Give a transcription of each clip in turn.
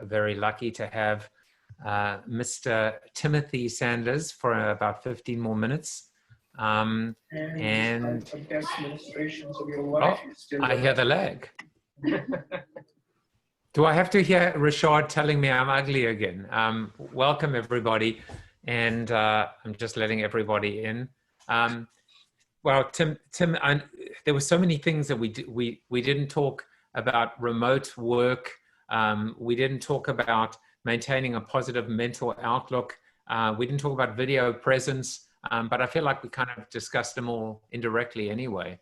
very lucky to have Mr. Timothy Sanders for about 15 more minutes. And despite the best ministrations of your wife, you still I hear the lag. Do I have to hear Rashad telling me I'm ugly again? Welcome, everybody. And I'm just letting everybody in. Well, Tim, there were so many things that we didn't talk about. Remote work. We didn't talk about maintaining a positive mental outlook. We didn't talk about video presence, but I feel like we kind of discussed them all indirectly anyway.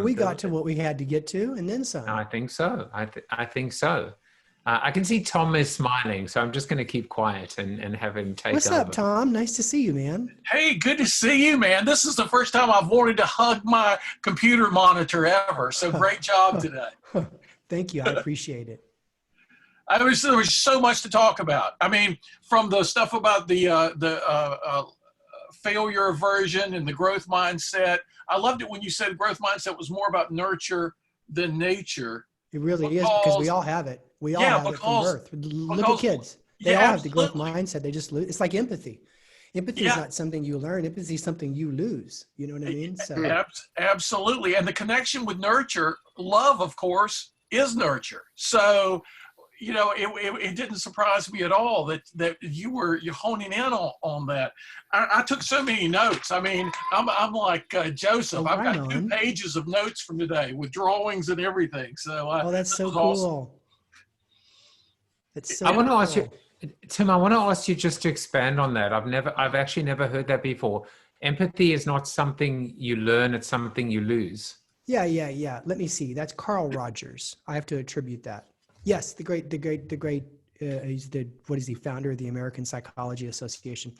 We got to what we had to get to, and then some. I think so. I think so. I can see Tom is smiling, so I'm just going to keep quiet and have him take over. What's up, Tom? Nice to see you, man. Hey, good to see you, man. This is the first time I've wanted to hug my computer monitor ever. So great job today. Thank you. I appreciate it. There was so much to talk about. I mean, from the stuff about the failure aversion and the growth mindset. I loved it when you said growth mindset was more about nurture than nature. It really is, because we all have it. We all have it from birth. Look at kids. They all have the growth mindset. They just lose. It's like empathy. Empathy is not something you learn. Empathy is something you lose. You know what I mean? So. Absolutely. And the connection with nurture, love, of course, is nurture. So, you know, it didn't surprise me at all that you're honing in on that. I took so many notes. I mean, I'm like Joseph. I've got 2 pages of notes from today with drawings and everything. So that's so cool. Awesome. I want to ask you, Tim. I want to ask you just to expand on that. I've actually never heard that before. Empathy is not something you learn; it's something you lose. Yeah. Let me see. That's Carl Rogers. I have to attribute that. Yes, the great. He's what is he? Founder of the American Psychology Association.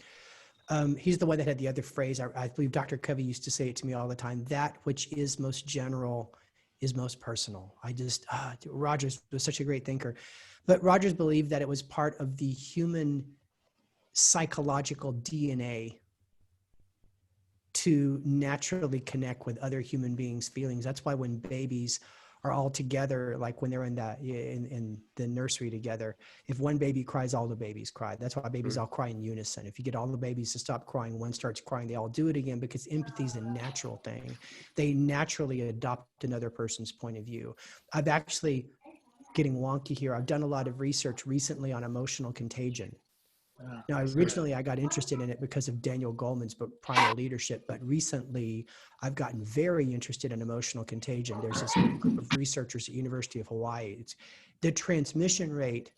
He's the one that had the other phrase. I believe Dr. Covey used to say it to me all the time. That which is most general is most personal. Rogers was such a great thinker. But Rogers believed that it was part of the human psychological DNA to naturally connect with other human beings' feelings. That's why when babies are all together, like when they're in the nursery together, if one baby cries, all the babies cry. That's why babies all cry in unison. If you get all the babies to stop crying, one starts crying, they all do it again, because empathy is a natural thing. They naturally adopt another person's point of view. I've actually, getting wonky here, I've done a lot of research recently on emotional contagion. Now, originally I got interested in it because of Daniel Goleman's book, Primal Leadership, but recently I've gotten very interested in emotional contagion. There's this group of researchers at University of Hawaii. It's the transmission rate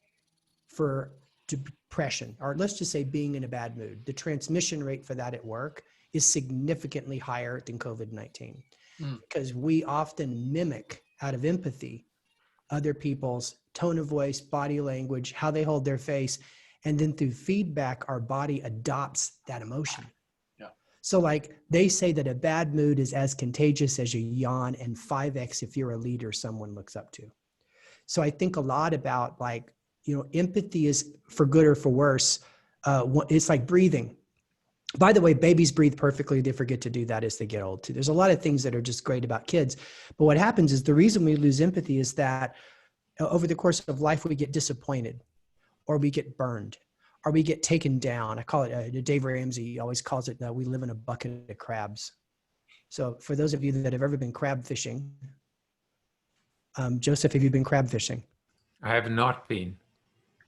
for depression, or let's just say being in a bad mood. The transmission rate for that at work is significantly higher than COVID-19 because we often mimic, out of empathy, other people's tone of voice, body language, how they hold their face. And then through feedback, our body adopts that emotion. Yeah. So like they say that a bad mood is as contagious as a yawn, and 5x if you're a leader someone looks up to. So I think a lot about, like, you know, empathy is for good or for worse. It's like breathing. By the way, babies breathe perfectly. They forget to do that as they get old too. There's a lot of things that are just great about kids. But what happens is the reason we lose empathy is that over the course of life, we get disappointed, or we get burned, or we get taken down. I call it, Dave Ramsey always calls it, we live in a bucket of crabs. So for those of you that have ever been crab fishing, Joseph, have you been crab fishing? I have not been.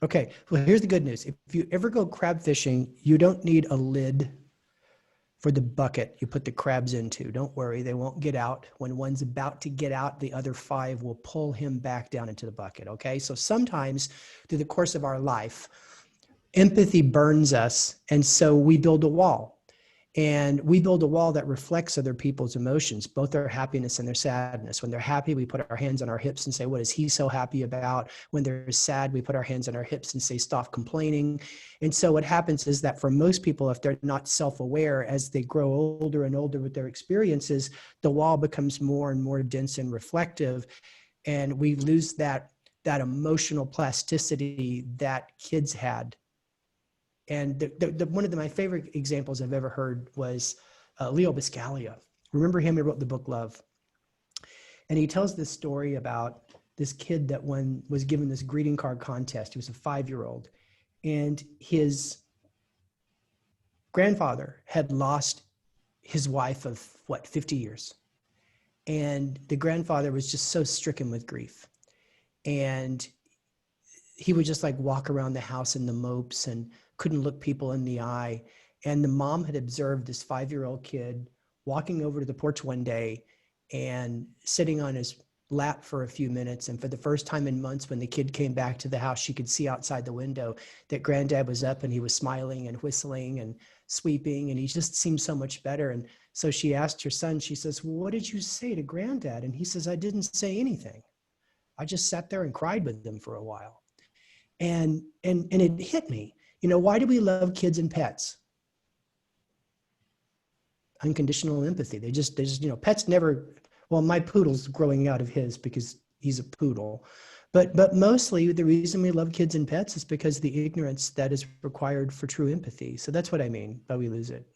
Okay, well, here's the good news. If you ever go crab fishing, you don't need a lid for the bucket you put the crabs into. Don't worry, they won't get out. When one's about to get out, the other 5 will pull him back down into the bucket, okay? So sometimes through the course of our life, empathy burns us, and so we build a wall. And we build a wall that reflects other people's emotions, both their happiness and their sadness. When they're happy, we put our hands on our hips and say, what is he so happy about? When they're sad, we put our hands on our hips and say, stop complaining. And so what happens is that for most people, if they're not self-aware, as they grow older and older with their experiences, the wall becomes more and more dense and reflective. And we lose that emotional plasticity that kids had. And one of my favorite examples I've ever heard was Leo Buscaglia. Remember him? He wrote the book Love. And he tells this story about this kid that was given this greeting card contest. He was a 5-year-old, and his grandfather had lost his wife of 50 years. And the grandfather was just so stricken with grief. And he would just like walk around the house in the mopes and couldn't look people in the eye. And the mom had observed this 5-year-old kid walking over to the porch one day and sitting on his lap for a few minutes. And for the first time in months, when the kid came back to the house, she could see outside the window that granddad was up and he was smiling and whistling and sweeping, and he just seemed so much better. And so she asked her son, she says, well, what did you say to granddad? And he says, I didn't say anything. I just sat there and cried with them for a while. And it hit me, why do we love kids and pets? Unconditional empathy. They just, pets never, well, my poodle's growing out of his because he's a poodle. But mostly the reason we love kids and pets is because the ignorance that is required for true empathy. So that's what I mean by we lose it.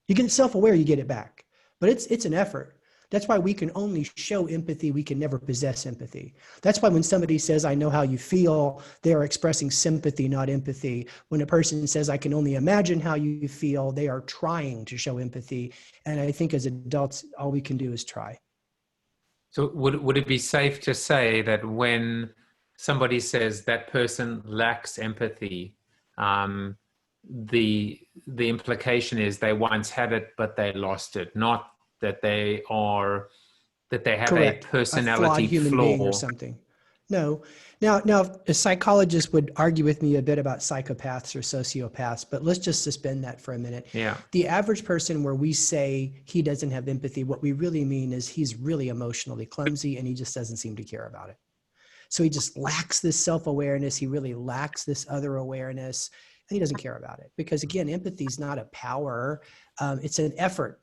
You get self-aware, you get it back. But it's an effort. That's why we can only show empathy. We can never possess empathy. That's why when somebody says, I know how you feel, they are expressing sympathy, not empathy. When a person says, I can only imagine how you feel, they are trying to show empathy. And I think as adults, all we can do is try. So would it be safe to say that when somebody says that person lacks empathy, the implication is they once had it, but they lost it, not that they have Correct. a personality a flawed human flaw being or something? No. Now, a psychologist would argue with me a bit about psychopaths or sociopaths, but let's just suspend that for a minute. Yeah. The average person where we say he doesn't have empathy, what we really mean is he's really emotionally clumsy and he just doesn't seem to care about it. So he just lacks this self-awareness. He really lacks this other awareness, and he doesn't care about it. Because again, empathy is not a power. It's an effort,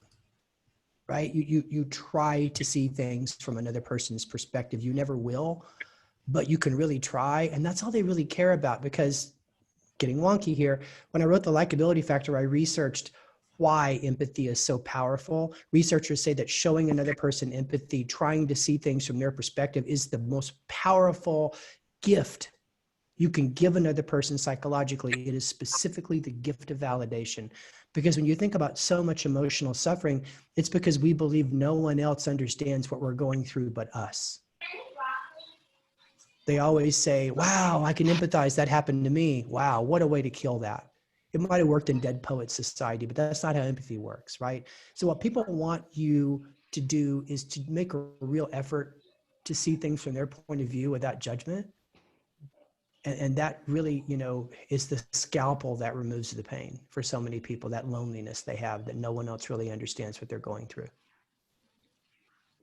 right? You try to see things from another person's perspective. You never will, but you can really try. And that's all they really care about. Because getting wonky here, when I wrote The Likability Factor, I researched why empathy is so powerful. Researchers say that showing another person empathy, trying to see things from their perspective, is the most powerful gift you can give another person psychologically. It is specifically the gift of validation. Because when you think about so much emotional suffering, it's because we believe no one else understands what we're going through but us. They always say, wow, I can empathize. That happened to me. Wow, what a way to kill that. It might have worked in Dead Poets Society, but that's not how empathy works, right? So what people want you to do is to make a real effort to see things from their point of view without judgment. And that really, is the scalpel that removes the pain for so many people, that loneliness they have, that no one else really understands what they're going through.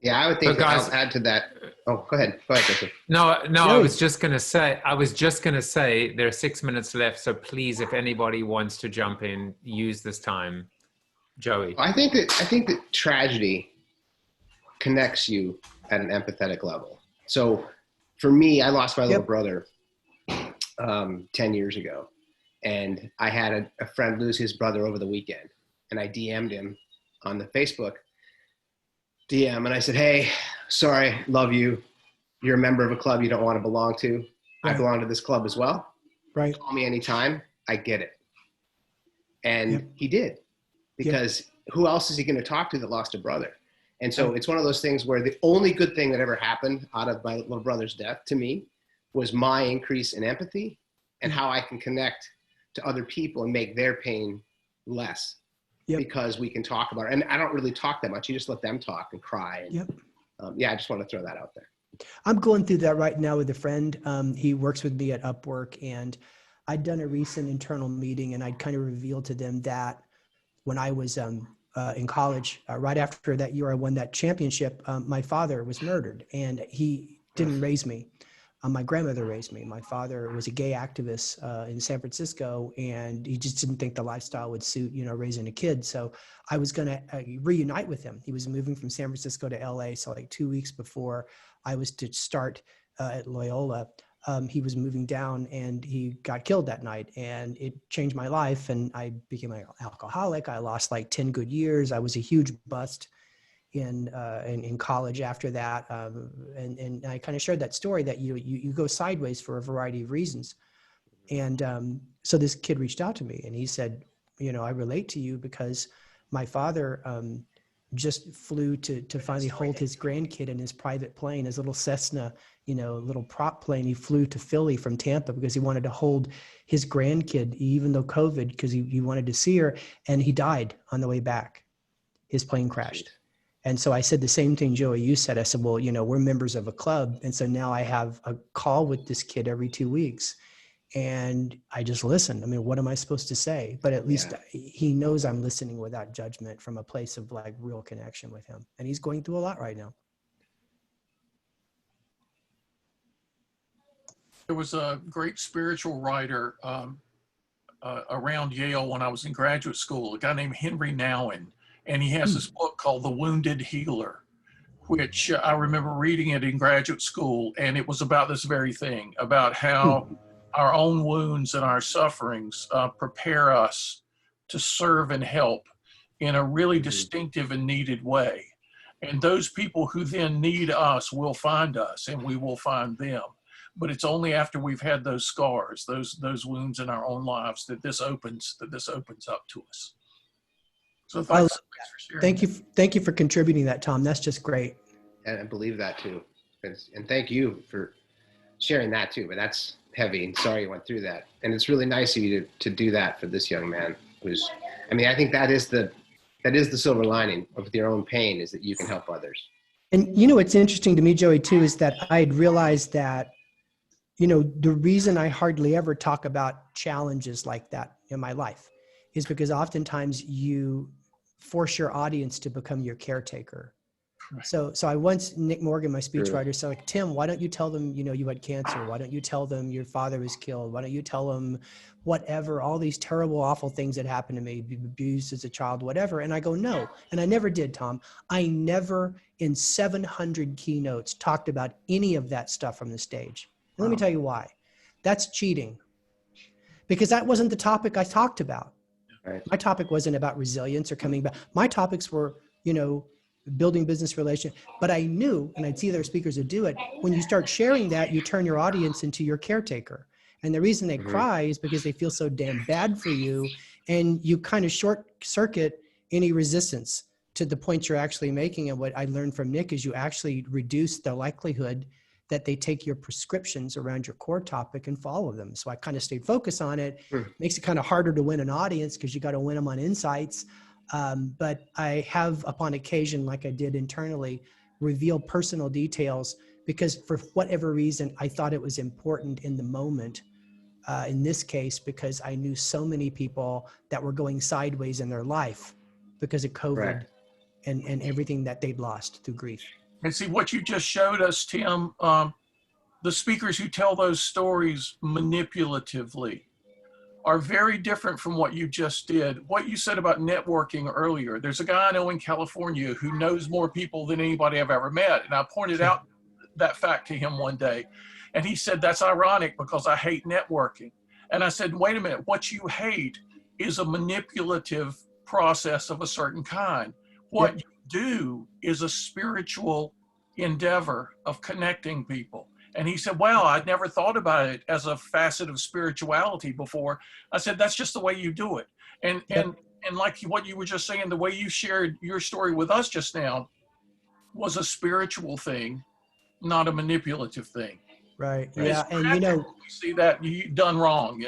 Yeah, I would think guys, I'll add to that. Oh, go ahead. Go ahead, Joseph. No, I was just going to say there are 6 minutes left. So please, if anybody wants to jump in, use this time. Joey. I think that tragedy connects you at an empathetic level. So for me, I lost my little brother 10 years ago, and I had a friend lose his brother over the weekend, and I DM'd him on the Facebook DM, and I said, hey, sorry, love you. You're a member of a club you don't want to belong to. Right. I belong to this club as well. Right. Call me anytime. I get it. And he did, because who else is he going to talk to that lost a brother? And so it's one of those things where the only good thing that ever happened out of my little brother's death to me was my increase in empathy and how I can connect to other people and make their pain less. Because we can talk about it. And I don't really talk that much. You just let them talk and cry. And, I just want to throw that out there. I'm going through that right now with a friend. He works with me at Upwork, and I'd done a recent internal meeting, and I'd kind of revealed to them that when I was in college, right after that year I won that championship, my father was murdered, and he didn't raise me. My grandmother raised me. My father was a gay activist in San Francisco, and he just didn't think the lifestyle would suit, raising a kid. So I was going to reunite with him. He was moving from San Francisco to LA. So like 2 weeks before I was to start at Loyola, he was moving down, and he got killed that night, and it changed my life. And I became an alcoholic. I lost like 10 good years. I was a huge bust. in college after that. And I kind of shared that story that you go sideways for a variety of reasons. And so this kid reached out to me and he said, I relate to you because my father just flew to finally hold his grandkid in his private plane, his little Cessna, little prop plane. He flew to Philly from Tampa because he wanted to hold his grandkid, even though COVID, because he wanted to see her, and he died on the way back. His plane crashed. And so I said the same thing, Joey, you said. I said, well, we're members of a club. And so now I have a call with this kid every 2 weeks. And I just listen. I mean, what am I supposed to say? But at least he knows I'm listening without judgment from a place of like real connection with him. And he's going through a lot right now. There was a great spiritual writer around Yale when I was in graduate school, a guy named Henry Nouwen. And he has this book called The Wounded Healer, which I remember reading it in graduate school. And it was about this very thing, about how our own wounds and our sufferings prepare us to serve and help in a really distinctive and needed way. And those people who then need us will find us and we will find them. But it's only after we've had those scars, those wounds in our own lives, that this opens up to us. So thanks for sharing. Thank you for contributing that, Tom. That's just great. And I believe that too. And thank you for sharing that too. But that's heavy, and sorry you went through that. And it's really nice of you to do that for this young man who's, I think that is the silver lining of your own pain, is that you can help others. And what's interesting to me, Joey, too, is that I'd realized that, the reason I hardly ever talk about challenges like that in my life is because oftentimes you force your audience to become your caretaker. Right. So I once, Nick Morgan, my speechwriter, said, like, Tim, why don't you tell them, you had cancer? Why don't you tell them your father was killed? Why don't you tell them whatever, all these terrible, awful things that happened to me, abused as a child, whatever. And I go, no. And I never did, Tom. I never in 700 keynotes talked about any of that stuff from the stage. And let me tell you why. That's cheating. Because that wasn't the topic I talked about. Right. My topic wasn't about resilience or coming back. My topics were, building business relations. But I knew, and I'd see other speakers who do it, when you start sharing that, you turn your audience into your caretaker. And the reason they cry is because they feel so damn bad for you. And you kind of short circuit any resistance to the point you're actually making. And what I learned from Nick is you actually reduce the likelihood that they take your prescriptions around your core topic and follow them. So I kind of stayed focused on it. Makes it kind of harder to win an audience because you got to win them on insights. But I have, upon occasion, like I did internally, reveal personal details because for whatever reason, I thought it was important in the moment. In this case, because I knew so many people that were going sideways in their life because of COVID and everything that they'd lost through grief. And see, what you just showed us, Tim, the speakers who tell those stories manipulatively are very different from what you just did. What you said about networking earlier, there's a guy I know in California who knows more people than anybody I've ever met. And I pointed out that fact to him one day. And he said, that's ironic because I hate networking. And I said, wait a minute, what you hate is a manipulative process of a certain kind. What you do is a spiritual endeavor of connecting people. And he said, well, I'd never thought about it as a facet of spirituality before. I said, that's just the way you do it. And like what you were just saying, the way you shared your story with us just now was a spiritual thing, not a manipulative thing. Right. And yeah. And we see that you done wrong,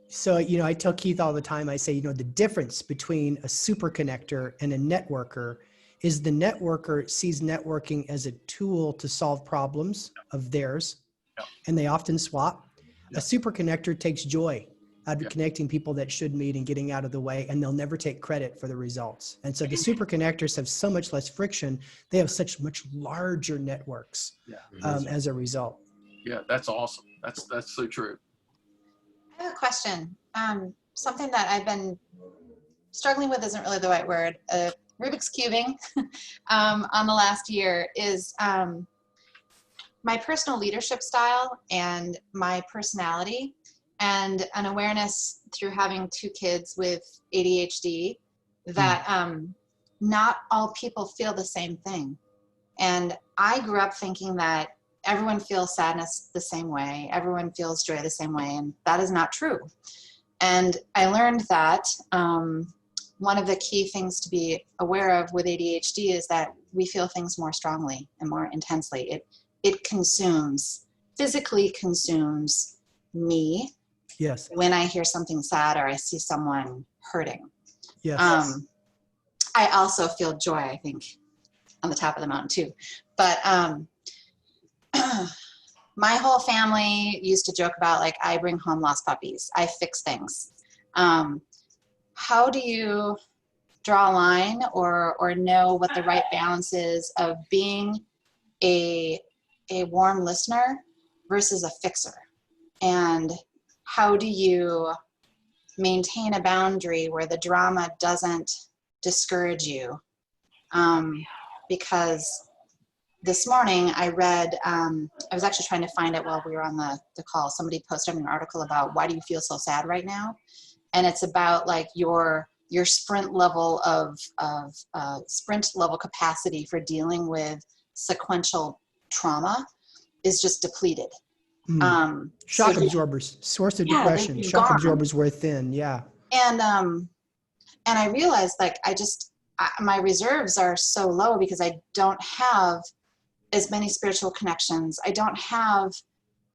So, I tell Keith all the time, I say, the difference between a super connector and a networker is the networker sees networking as a tool to solve problems of theirs, and they often swap. A super connector takes joy out of connecting people that should meet and getting out of the way, and they'll never take credit for the results. And so the super connectors have so much less friction. They have such much larger networks as a result. Yeah, that's awesome. That's so true. I have a question. Something that I've been struggling with isn't really the right word. Rubik's cubing on the last year is my personal leadership style and my personality, and an awareness through having 2 kids with ADHD that not all people feel the same thing. And I grew up thinking that everyone feels sadness the same way, everyone feels joy the same way, and that is not true. And I learned that one of the key things to be aware of with ADHD is that we feel things more strongly and more intensely. It physically consumes me. Yes. When I hear something sad or I see someone hurting. Yes. I also feel joy, I think, on the top of the mountain too. But my whole family used to joke about, like, I bring home lost puppies. I fix things. How do you draw a line or know what the right balance is of being a warm listener versus a fixer? And how do you maintain a boundary where the drama doesn't discourage you? Because this morning I read, I was actually trying to find it while we were on the call. Somebody posted an article about why do you feel so sad right now? And it's about, like, your sprint level of sprint level capacity for dealing with sequential trauma is just depleted. Shock absorbers, source of depression. Shock absorbers wear thin. Yeah. And I realized, like, my reserves are so low because I don't have as many spiritual connections. I don't have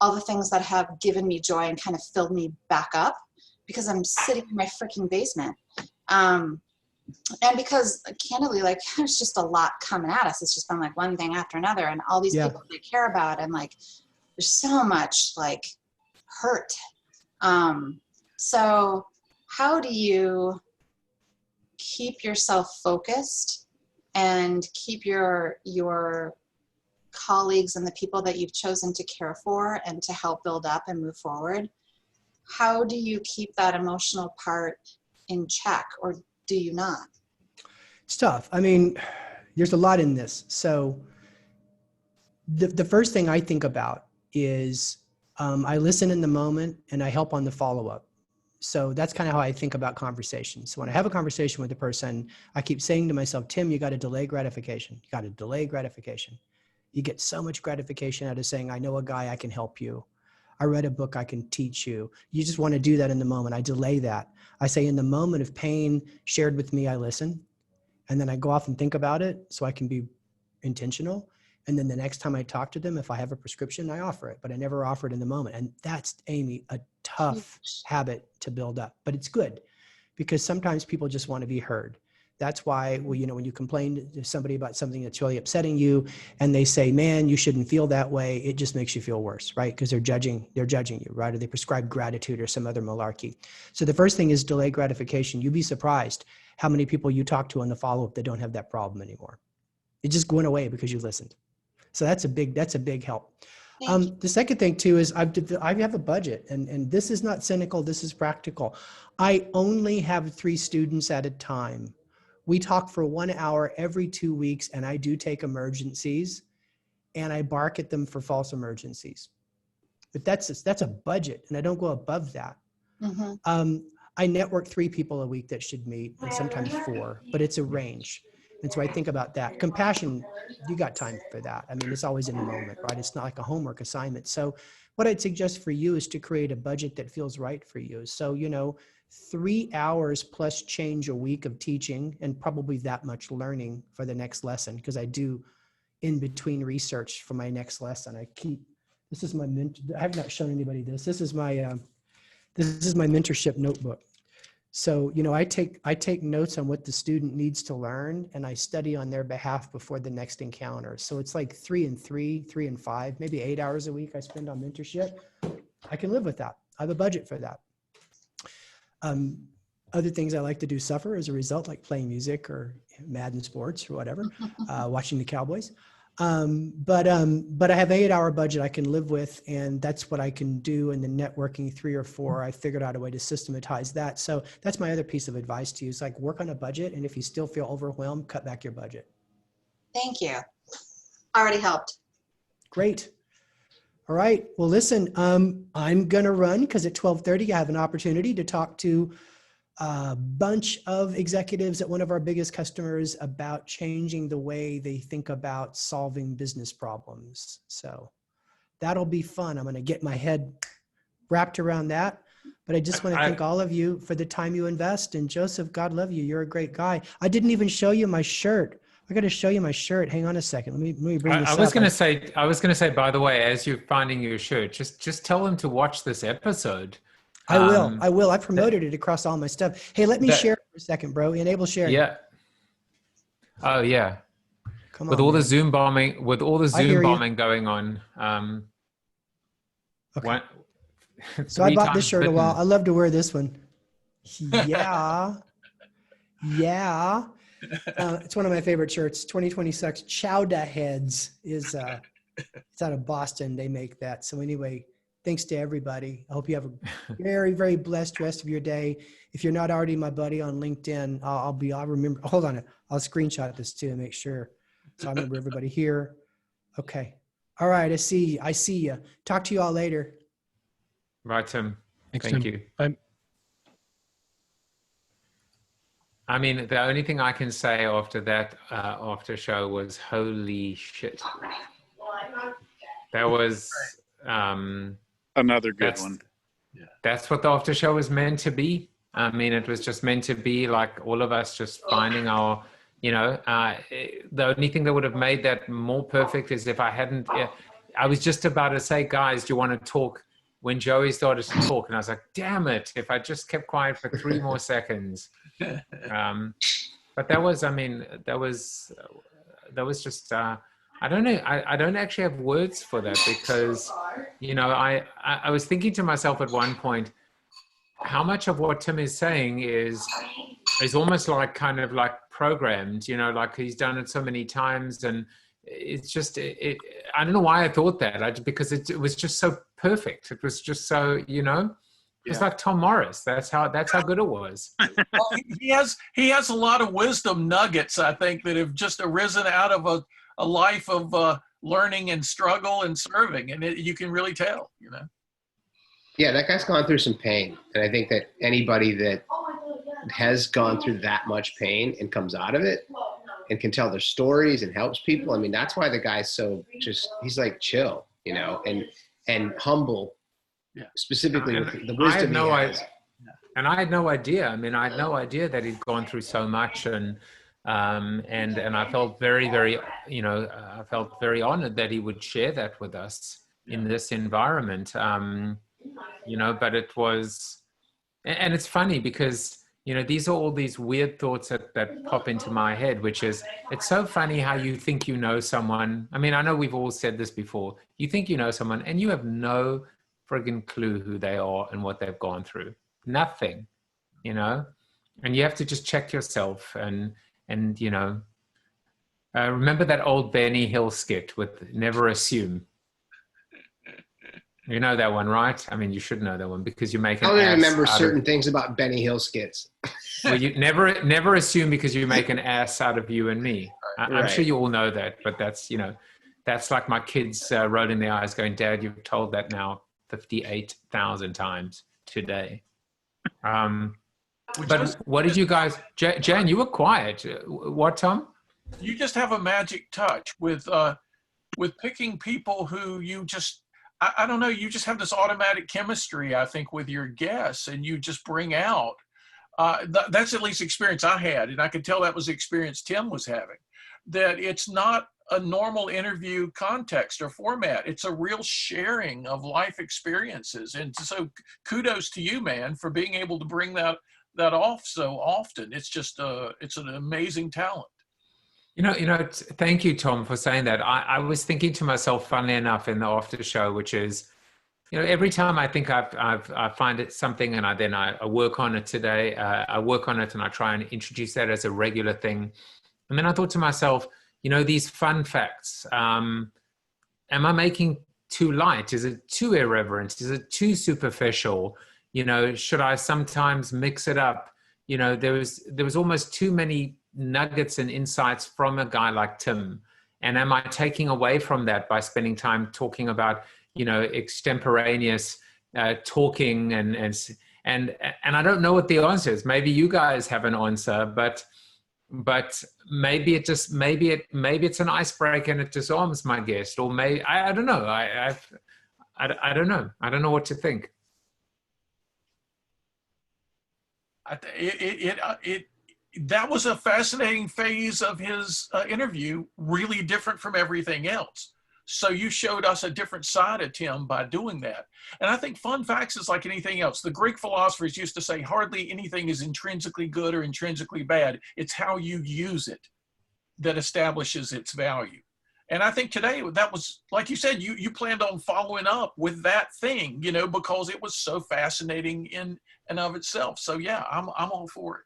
all the things that have given me joy and kind of filled me back up because I'm sitting in my freaking basement. And because, candidly, like, there's just a lot coming at us. It's just been like one thing after another, and all these people they care about, and, like, there's so much, like, hurt. So how do you keep yourself focused and keep your colleagues and the people that you've chosen to care for and to help build up and move forward? How do you keep that emotional part in check, or do you not? It's tough. I mean, there's a lot in this. So the first thing I think about is I listen in the moment and I help on the follow-up. So that's kind of how I think about conversations. So when I have a conversation with a person, I keep saying to myself, Tim, you got to delay gratification. You got to delay gratification. You get so much gratification out of saying, I know a guy, I can help you. I read a book, I can teach you. You just want to do that in the moment. I delay that. I say, in the moment of pain shared with me, I listen. And then I go off and think about it so I can be intentional. And then the next time I talk to them, if I have a prescription, I offer it, but I never offer it in the moment. And that's, Amy, a tough habit to build up, but it's good because sometimes people just want to be heard. That's why, well, you know, when you complain to somebody about something that's really upsetting you and they say, man, you shouldn't feel that way, it just makes you feel worse, right? Because they're judging you, right? Or they prescribe gratitude or some other malarkey. So the first thing is delay gratification. You'd be surprised how many people you talk to on the follow-up that don't have that problem anymore. It just went away because you listened. So that's a big help. The second thing too is I have a budget, and this is not cynical, this is practical. I only have 3 students at a time. We talk for 1 hour every 2 weeks, and I do take emergencies and I bark at them for false emergencies. But that's a budget, and I don't go above that. Mm-hmm. I network 3 people a week that should meet, and sometimes 4, but it's a range. And so I think about that. Compassion, you got time for that. I mean, it's always in the moment, right? It's not like a homework assignment. So what I'd suggest for you is to create a budget that feels right for you. So, 3 hours plus change a week of teaching, and probably that much learning for the next lesson, because I do in between research for my next lesson. This is my I have not shown anybody this. This is my mentorship notebook. So, I take notes on what the student needs to learn, and I study on their behalf before the next encounter. So it's like 3 and 3, 3 and 5, maybe 8 hours a week I spend on mentorship. I can live with that. I have a budget for that. Other things I like to do suffer as a result, like playing music or Madden sports or whatever, watching the Cowboys. But I have an 8-hour budget I can live with, and that's what I can do. And the networking 3 or 4, I figured out a way to systematize that. So that's my other piece of advice to you, is like, work on a budget. And if you still feel overwhelmed, cut back your budget. Thank you. Already helped. Great. All right. Well, listen, I'm going to run because at 12:30, I have an opportunity to talk to a bunch of executives at one of our biggest customers about changing the way they think about solving business problems. So that'll be fun. I'm going to get my head wrapped around that. But I just want to thank all of you for the time you invest. And Joseph, God love you. You're a great guy. I didn't even show you my shirt. I got to show you my shirt. Hang on a second. Let me bring this up. I was going to say, by the way, as you're finding your shirt, just tell them to watch this episode. I will. I promoted it across all my stuff. Hey, let me share for a second, bro. Enable sharing. Yeah. Oh yeah. Come on. With all man. the Zoom bombing, going on. Okay. So I bought this shirt a while. I love to wear this one. Yeah. Yeah. It's one of my favorite shirts. 2026 Chowda Heads is it's out of Boston. They make that. So anyway, thanks to everybody. I hope you have a very, very blessed rest of your day. If you're not already my buddy on LinkedIn, I'll remember. Hold on. I'll screenshot this too and make sure. So I remember everybody here. Okay. All right. I see you. Talk to you all later. Right, Tim. Thanks, Thank Tim. you. Bye. I mean, the only thing I can say after that after show was holy shit. That was another good one. Yeah. That's what the after show was meant to be. I mean, it was just meant to be like all of us just finding our, the only thing that would have made that more perfect is if I hadn't, I was just about to say, guys, do you want to talk? When Joey started to talk, and I was like, damn it, if I just kept quiet for 3 more seconds. But that was, just, I don't know. I don't actually have words for that because, I was thinking to myself at one point, how much of what Tim is saying is almost like kind of like programmed, like he's done it so many times. And it's just, I don't know why I thought that, because it was just so perfect. It was just so, it's like Tom Morris. That's how good it was. Well, he has a lot of wisdom nuggets, I think, that have just arisen out of a life of learning and struggle and serving, and you can really tell, Yeah, that guy's gone through some pain, and I think that anybody that has gone through that much pain and comes out of it and can tell their stories and helps people. I mean, that's why the guy's so he's like chill, and humble. Yeah. Specifically with the wisdom he has. And I had no idea. I mean, I had no idea that he'd gone through so much, and I felt very, very, I felt very honored that he would share that with us in this environment. But it was, and it's funny because, these are all these weird thoughts that pop into my head, which is, it's so funny how you think you know someone. I mean, I know we've all said this before. You think you know someone and you have no friggin' clue who they are and what they've gone through. Nothing, and you have to just check yourself and remember that old Benny Hill skit with never assume. You know that one, right? I mean, you should know that one because you make an ass. I only remember certain things about Benny Hill skits. Well, you never assume because you make an ass out of you and me. I'm sure you all know that, but that's, that's like my kids rolling their eyes going, Dad, you've told that now 58,000 times today. But what did you guys, Jan, you were quiet. What, Tom? You just have a magic touch with picking people who you just, I don't know, you just have this automatic chemistry, I think, with your guests, and you just bring out, that's at least experience I had, and I could tell that was the experience Tim was having, that it's not a normal interview context or format. It's a real sharing of life experiences. And so kudos to you, man, for being able to bring that off so often. It's just, it's an amazing talent. Thank you, Tom, for saying that. I was thinking to myself, funnily enough, in the after show, which is, every time I think I find it something and I work on it today, I work on it and I try and introduce that as a regular thing. And then I thought to myself, these fun facts, am I making too light? Is it too irreverent? Is it too superficial? Should I sometimes mix it up? There was almost too many nuggets and insights from a guy like Tim. And am I taking away from that by spending time talking about, extemporaneous talking and and I don't know what the answer is. Maybe you guys have an answer, but maybe it's an icebreaker and it disarms my guest, or maybe I don't know. I don't know. I don't know what to think. That was a fascinating phase of his interview, really different from everything else. So you showed us a different side of Tim by doing that. And I think fun facts is like anything else. The Greek philosophers used to say hardly anything is intrinsically good or intrinsically bad. It's how you use it that establishes its value. And I think today that was, like you said, you planned on following up with that thing, you know, because it was so fascinating in and of itself. So yeah, I'm all for it.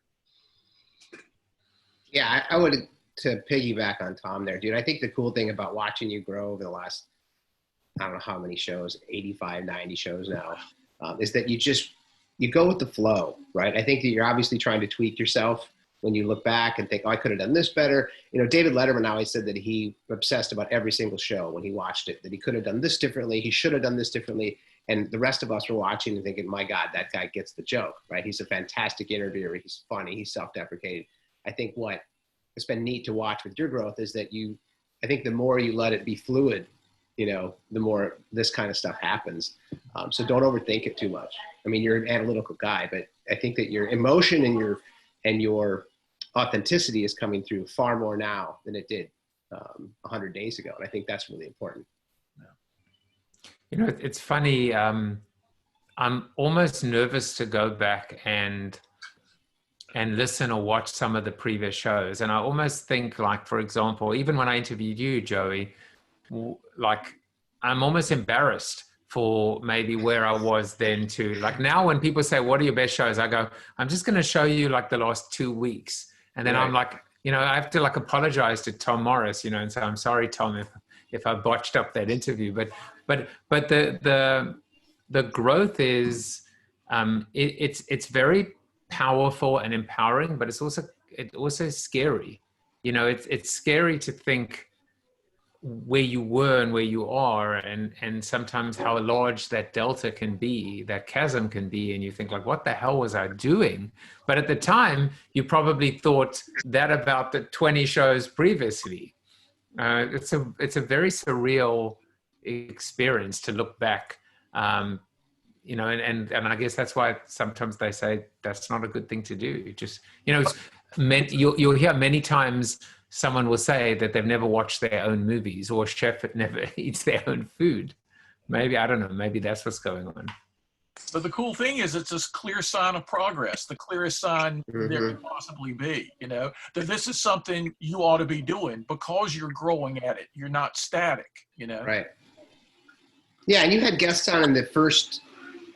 Yeah, I would, to piggyback on Tom there, dude. I think the cool thing about watching you grow over the last, I don't know how many shows, 85, 90 shows now, is that you go with the flow, right? I think that you're obviously trying to tweak yourself when you look back and think, oh, I could have done this better. You know, David Letterman always said that he obsessed about every single show when he watched it, that he could have done this differently. He should have done this differently. And the rest of us were watching and thinking, my God, that guy gets the joke, right? He's a fantastic interviewer. He's funny. He's self-deprecating. I think what it's been neat to watch with your growth is that I think the more you let it be fluid, you know, the more this kind of stuff happens. So don't overthink it too much. I mean, you're an analytical guy, but I think that your emotion and your authenticity is coming through far more now than it did 100 days ago. And I think that's really important. You know, it's funny. I'm almost nervous to go back and listen or watch some of the previous shows. And I almost think, like, for example, even when I interviewed you, Joey, like, I'm almost embarrassed for maybe where I was then to, like, now when people say, what are your best shows? I go, I'm just going to show you like the last 2 weeks. And then I'm like, you know, I have to like apologize to Tom Morris, you know, and say, I'm sorry, Tom, if I botched up that interview. But the growth is, it's very powerful and empowering, but it's also scary. You know, it's scary to think where you were and where you are, and sometimes how large that delta can be, that chasm can be, and you think like, what the hell was I doing? But at the time, you probably thought that about the 20 shows previously. It's a very surreal experience to look back. You know, and I guess that's why sometimes they say that's not a good thing to do. You just, you know, you'll hear many times someone will say that they've never watched their own movies, or a chef that never eats their own food. Maybe, I don't know, maybe that's what's going on. But the cool thing is it's a clear sign of progress, the clearest sign there could possibly be, you know, that this is something you ought to be doing because you're growing at it. You're not static, you know? Right. Yeah, and you had guests on in the first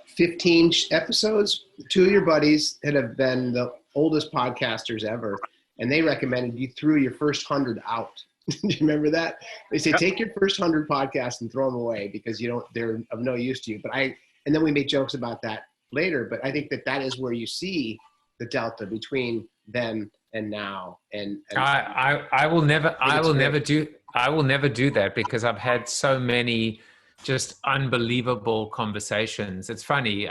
15 episodes, 2 of your buddies that have been the oldest podcasters ever, and they recommended you threw your first 100 out. Do you remember that? They say, take your first 100 podcasts and throw them away because they're of no use to you. And then we made jokes about that later, but I think that is where you see the delta between then and now. And I will never do that, because I've had so many just unbelievable conversations. It's funny.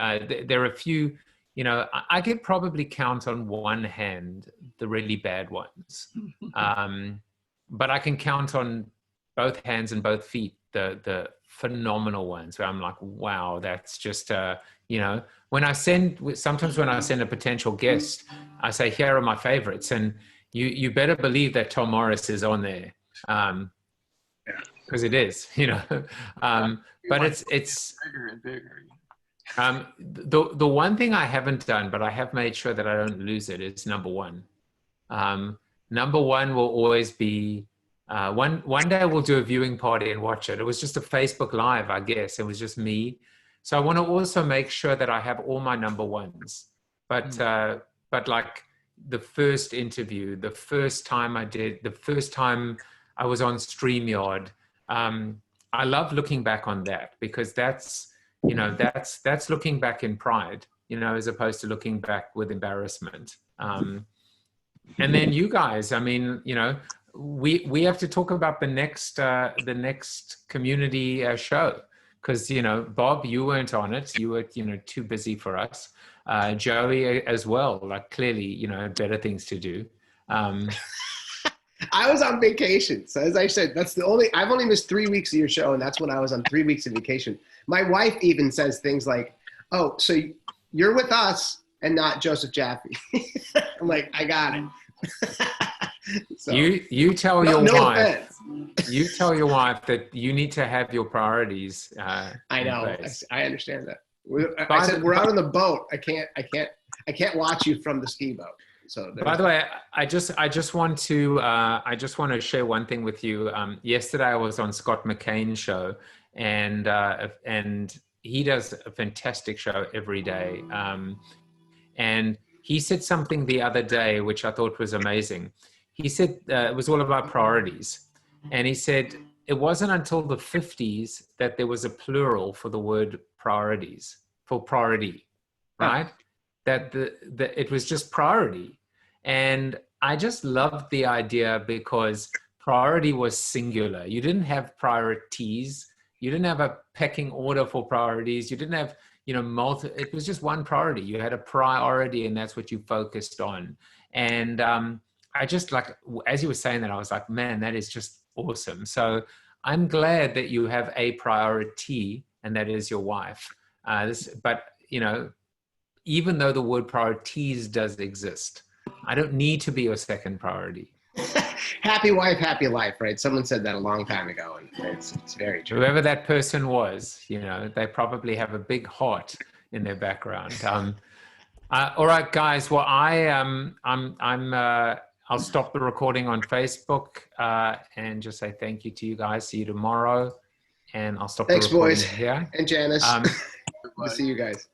There are a few, you know, I could probably count on one hand the really bad ones. But I can count on both hands and both feet the phenomenal ones where I'm like, wow, that's just, you know, sometimes when I send a potential guest, I say, here are my favorites. And you better believe that Tom Morris is on there. Because it is, you know, but it's bigger and bigger. The one thing I haven't done, but I have made sure that I don't lose it, is number one. Number one will always be, one day we'll do a viewing party and watch it. It was just a Facebook Live, I guess. It was just me. So I want to also make sure that I have all my number ones. But like the first interview, the first time I was on StreamYard, I love looking back on that, because that's looking back in pride, you know, as opposed to looking back with embarrassment. And then you guys, I mean, you know, we have to talk about the next community show, because, you know, Bob, you weren't on it. You were, you know, too busy for us. Joey as well, like clearly, you know, better things to do. I was on vacation. So as I said, I've only missed 3 weeks of your show, and that's when I was on 3 weeks of vacation. My wife even says things like, oh, so you're with us and not Joseph Jaffe. I'm like, I got it. So, you tell your no wife, offense. you tell your wife that you need to have your priorities. I know. I understand that. I said, we're out on the boat. I can't watch you from the ski boat. So by the way, I just want to share one thing with you. Yesterday I was on Scott McCain's show, and he does a fantastic show every day. And he said something the other day which I thought was amazing. He said it was all about priorities, and he said it wasn't until the 50s that there was a plural for the word priorities, for priority, right? That it was just priority. And I just loved the idea because priority was singular. You didn't have priorities. You didn't have a pecking order for priorities. You didn't have, you know, it was just one priority. You had a priority, and that's what you focused on. And I just, like, as you were saying that, I was like, man, that is just awesome. So I'm glad that you have a priority, and that is your wife. But, you know, even though the word priorities does exist, I don't need to be your second priority. Happy wife, happy life, right? Someone said that a long time ago, and it's very true. Whoever that person was, you know, they probably have a big heart in their background. All right, guys. Well, I'll stop the recording on Facebook and just say thank you to you guys. See you tomorrow, and I'll stop. Thanks, the recording boys. here. And Janice. Good to see you guys.